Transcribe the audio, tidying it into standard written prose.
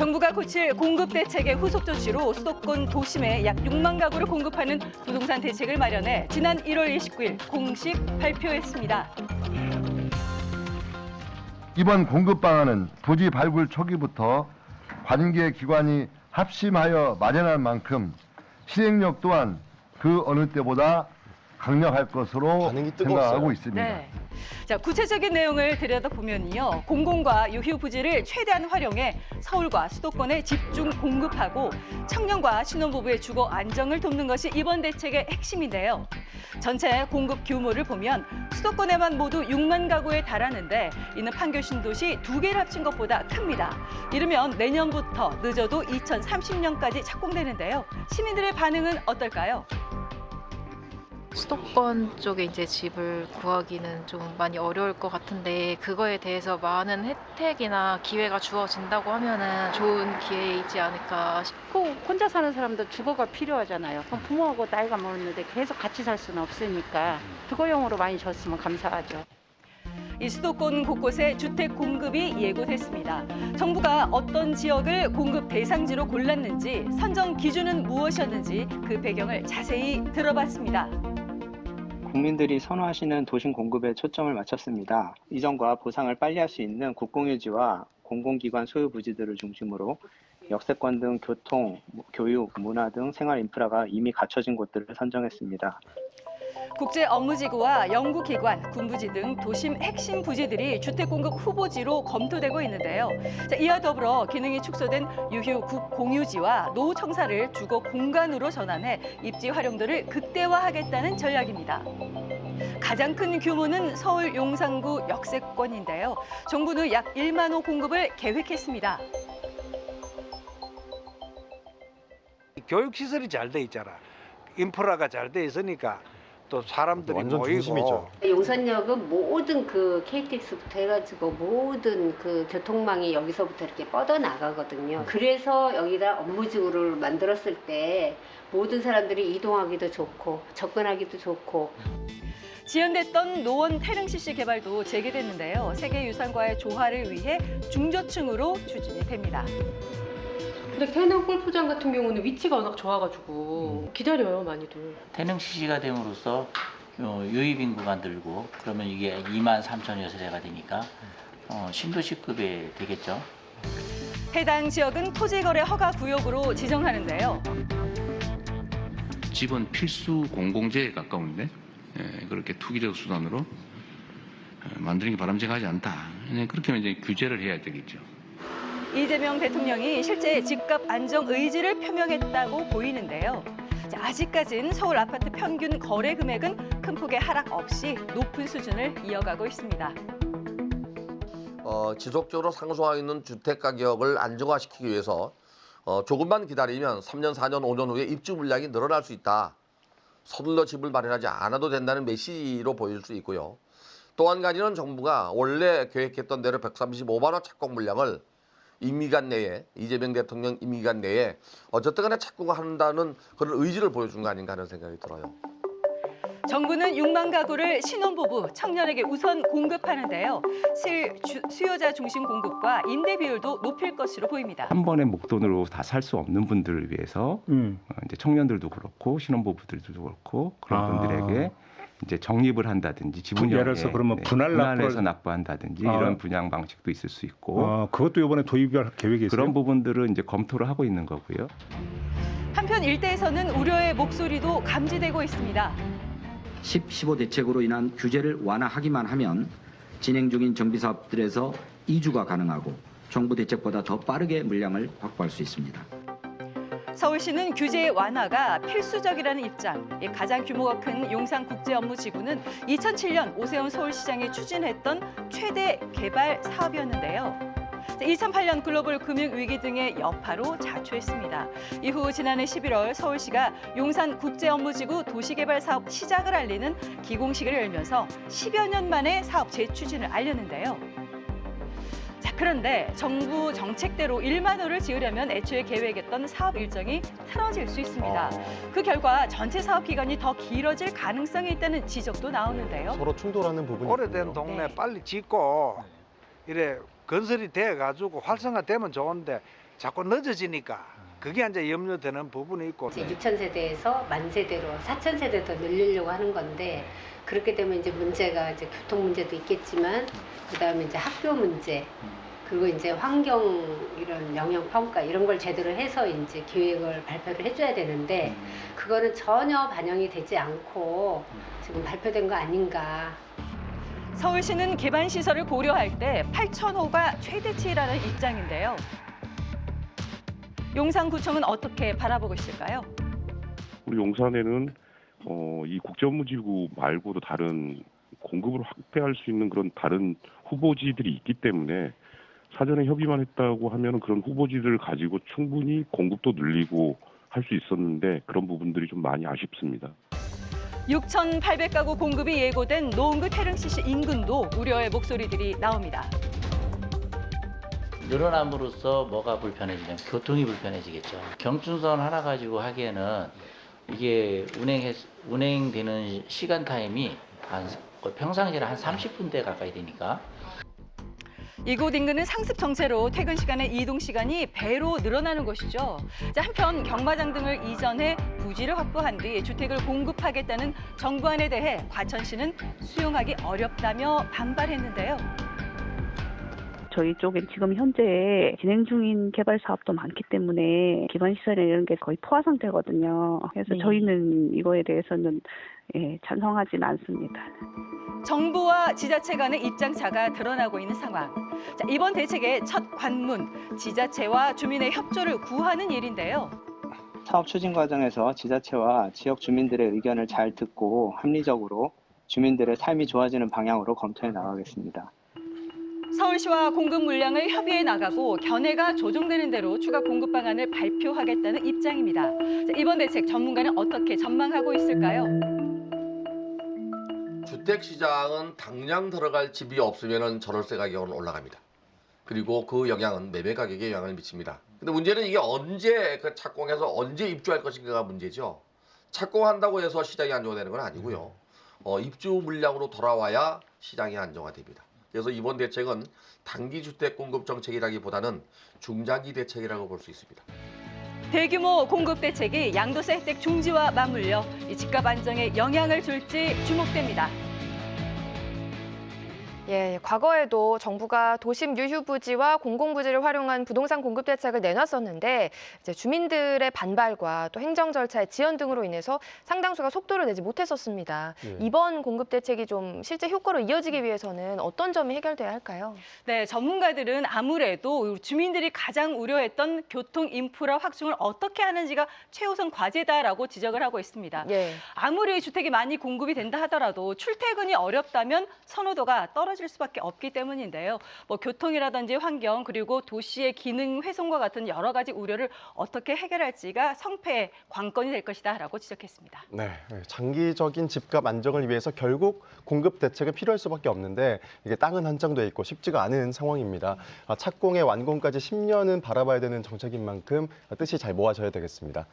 정부가 고칠 공급 대책의 후속 조치로 수도권 도심에 약 6만 가구를 공급하는 부동산 대책을 마련해 지난 1월 29일 공식 발표했습니다. 이번 공급 방안은 부지 발굴 초기부터 관계 기관이 합심하여 마련한 만큼 시행력 또한 그 어느 때보다 강력할 것으로 반응이 뜨거웠어요. 생각하고 있습니다. 네. 자, 구체적인 내용을 들여다보면요. 공공과 유휴 부지를 최대한 활용해 서울과 수도권에 집중 공급하고 청년과 신혼부부의 주거 안정을 돕는 것이 이번 대책의 핵심인데요. 전체 공급 규모를 보면 수도권에만 모두 6만 가구에 달하는데 이는 판교 신도시 2개를 합친 것보다 큽니다. 이르면 내년부터 늦어도 2030년까지 착공되는데요. 시민들의 반응은 어떨까요? 수도권 쪽에 이제 집을 구하기는 좀 많이 어려울 것 같은데 그거에 대해서 많은 혜택이나 기회가 주어진다고 하면은 좋은 기회이지 않을까 싶고 꼭 혼자 사는 사람도 주거가 필요하잖아요. 그럼 부모하고 나이가 먹었는데 계속 같이 살 수는 없으니까 주거용으로 많이 줬으면 감사하죠. 이 수도권 곳곳에 주택 공급이 예고됐습니다. 정부가 어떤 지역을 공급 대상지로 골랐는지, 선정 기준은 무엇이었는지 그 배경을 자세히 들어봤습니다. 국민들이 선호하시는 도심 공급에 초점을 맞췄습니다. 이전과 보상을 빨리 할 수 있는 국공유지와 공공기관 소유 부지들을 중심으로 역세권 등 교통, 교육, 문화 등 생활 인프라가 이미 갖춰진 곳들을 선정했습니다. 국제업무지구와 연구기관, 군부지 등 도심 핵심 부지들이 주택 공급 후보지로 검토되고 있는데요. 자, 이와 더불어 기능이 축소된 유휴 국공유지와 노후청사를 주거 공간으로 전환해 입지 활용도를 극대화하겠다는 전략입니다. 가장 큰 규모는 서울 용산구 역세권인데요. 정부는 약 1만 호 공급을 계획했습니다. 교육시설이 잘 돼 있잖아. 인프라가 잘 돼 있으니까 또 사람들이 완전 모이고 중심이죠. 용산역은 모든 그 KTX부터 해가지고 모든 그 교통망이 여기서부터 이렇게 뻗어 나가거든요. 그래서 여기다 업무지구를 만들었을 때 모든 사람들이 이동하기도 좋고 접근하기도 좋고. 지연됐던 노원 태릉CC 개발도 재개됐는데요. 세계유산과의 조화를 위해 중저층으로 추진이 됩니다. 근데 태릉 골프장 같은 경우는 위치가 워낙 좋아가지고 기다려요, 많이들. 태릉CC가 됨으로써 유입 인구가 늘고 그러면 이게 2만 3천여 세대가 되니까 신도시급이 되겠죠. 해당 지역은 토지거래 허가 구역으로 지정하는데요. 집은 필수 공공재에 가까운데 그렇게 투기적 수단으로 만드는 게 바람직하지 않다. 그렇게 하면 이제 규제를 해야 되겠죠. 이재명 대통령이 실제 집값 안정 의지를 표명했다고 보이는데요. 자, 아직까지는 서울 아파트 평균 거래 금액은 큰 폭의 하락 없이 높은 수준을 이어가고 있습니다. 지속적으로 상승하고 있는 주택 가격을 안정화시키기 위해서 조금만 기다리면 3년, 4년, 5년 후에 입주 물량이 늘어날 수 있다. 서둘러 집을 마련하지 않아도 된다는 메시지로 보일 수 있고요. 또 한 가지는 정부가 원래 계획했던 대로 135만 호 착공 물량을 임기간 내에 이재명 대통령 임기간 내에 어쨌든 간에 착공한다는 그런 의지를 보여준 거 아닌가 하는 생각이 들어요. 정부는 6만 가구를 신혼부부, 청년에게 우선 공급하는데요. 수요자 중심 공급과 임대 비율도 높일 것으로 보입니다. 한 번에 목돈으로 다 살 수 없는 분들을 위해서 이제 청년들도 그렇고 신혼부부들도 그렇고 그런 분들에게 이제 적립을 한다든지 지분율 예를 들어서 그러면 분할해서 납부한다든지 이런 분양 방식도 있을 수 있고 그것도 이번에 도입할 계획이 있어요? 그런 부분들은 이제 검토를 하고 있는 거고요. 한편 일대에서는 우려의 목소리도 감지되고 있습니다. 15 대책으로 인한 규제를 완화하기만 하면 진행 중인 정비사업들에서 이주가 가능하고 정부 대책보다 더 빠르게 물량을 확보할 수 있습니다. 서울시는 규제 완화가 필수적이라는 입장. 가장 규모가 큰 용산국제업무지구는 2007년 오세훈 서울시장이 추진했던 최대 개발 사업이었는데요. 2008년 글로벌 금융위기 등의 여파로 자초했습니다. 이후 지난해 11월 서울시가 용산국제업무지구 도시개발 사업 시작을 알리는 기공식을 열면서 10여 년 만에 사업 재추진을 알렸는데요. 자, 그런데 정부 정책대로 1만 호를 지으려면 애초에 계획했던 사업 일정이 틀어질 수 있습니다. 그 결과 전체 사업 기간이 더 길어질 가능성이 있다는 지적도 나오는데요. 서로 충돌하는 부분이 오래된 있군요. 동네 네. 빨리 짓고 이래 건설이 돼 가지고 활성화되면 좋은데 자꾸 늦어지니까 그게 이제 염려되는 부분이 있고. 이제 6,000세대에서 10,000세대로 4,000세대 더 늘리려고 하는 건데 그렇게 되면 이제 문제가 이제 교통 문제도 있겠지만 그다음에 이제 학교 문제 그리고 이제 환경 이런 영향 평가 이런 걸 제대로 해서 이제 계획을 발표를 해줘야 되는데 그거는 전혀 반영이 되지 않고 지금 발표된 거 아닌가. 서울시는 기반 시설을 고려할 때 8,000호가 최대치라는 입장인데요. 용산구청은 어떻게 바라보고 있을까요? 우리 용산에는 이 국제업무지구 말고도 다른 공급을 확대할 수 있는 그런 다른 후보지들이 있기 때문에 사전에 협의만 했다고 하면 그런 후보지들을 가지고 충분히 공급도 늘리고 할 수 있었는데 그런 부분들이 좀 많이 아쉽습니다. 6,800가구 공급이 예고된 노원구 태릉CC 인근도 우려의 목소리들이 나옵니다. 늘어남으로써 뭐가 불편해지냐면 교통이 불편해지겠죠. 경춘선 하나 가지고 하기에는 이게 운행되는 시간 타임이 평상시에 한 30분대 가까이 되니까. 이곳 인근은 상습 정체로 퇴근 시간에 이동 시간이 배로 늘어나는 곳이죠. 한편 경마장 등을 이전해 부지를 확보한 뒤 주택을 공급하겠다는 정부안에 대해 과천시는 수용하기 어렵다며 반발했는데요. 저희 쪽엔 지금 현재 진행 중인 개발 사업도 많기 때문에 기반 시설이나 이런 게 거의 포화 상태거든요. 그래서 저희는 이거에 대해서는 찬성하지는 않습니다. 정부와 지자체 간의 입장차가 드러나고 있는 상황. 이번 대책의 첫 관문, 지자체와 주민의 협조를 구하는 일인데요. 사업 추진 과정에서 지자체와 지역 주민들의 의견을 잘 듣고 합리적으로 주민들의 삶이 좋아지는 방향으로 검토해 나가겠습니다. 서울시와 공급 물량을 협의해 나가고 견해가 조정되는 대로 추가 공급 방안을 발표하겠다는 입장입니다. 이번 대책 전문가는 어떻게 전망하고 있을까요? 주택시장은 당장 들어갈 집이 없으면 전월세 가격은 올라갑니다. 그리고 그 영향은 매매 가격에 영향을 미칩니다. 근데 문제는 이게 언제 착공해서 언제 입주할 것인가가 문제죠. 착공한다고 해서 시장이 안정화되는 건 아니고요. 입주 물량으로 돌아와야 시장이 안정화됩니다. 그래서 이번 대책은 단기 주택 공급 정책이라기보다는 중장기 대책이라고 볼 수 있습니다. 대규모 공급 대책이 양도세 혜택 중지와 맞물려 이 집값 안정에 영향을 줄지 주목됩니다. 예, 과거에도 정부가 도심 유휴부지와 공공부지를 활용한 부동산 공급 대책을 내놨었는데 이제 주민들의 반발과 또 행정 절차의 지연 등으로 인해서 상당수가 속도를 내지 못했었습니다. 이번 공급 대책이 좀 실제 효과로 이어지기 위해서는 어떤 점이 해결돼야 할까요? 네, 전문가들은 아무래도 주민들이 가장 우려했던 교통 인프라 확충을 어떻게 하는지가 최우선 과제다라고 지적을 하고 있습니다. 아무리 주택이 많이 공급이 된다 하더라도 출퇴근이 어렵다면 선호도가 떨어질 수밖에 없기 때문인데요. 교통이라든지 환경 그리고 도시의 기능 훼손과 같은 여러 가지 우려를 어떻게 해결할지가 성패의 관건이 될 것이다라고 지적했습니다. 네, 장기적인 집값 안정을 위해서 결국 공급 대책은 필요할 수밖에 없는데 이게 땅은 한정돼 있고 쉽지가 않은 상황입니다. 착공의 완공까지 10년은 바라봐야 되는 정책인 만큼 뜻이 잘 모아져야 되겠습니다.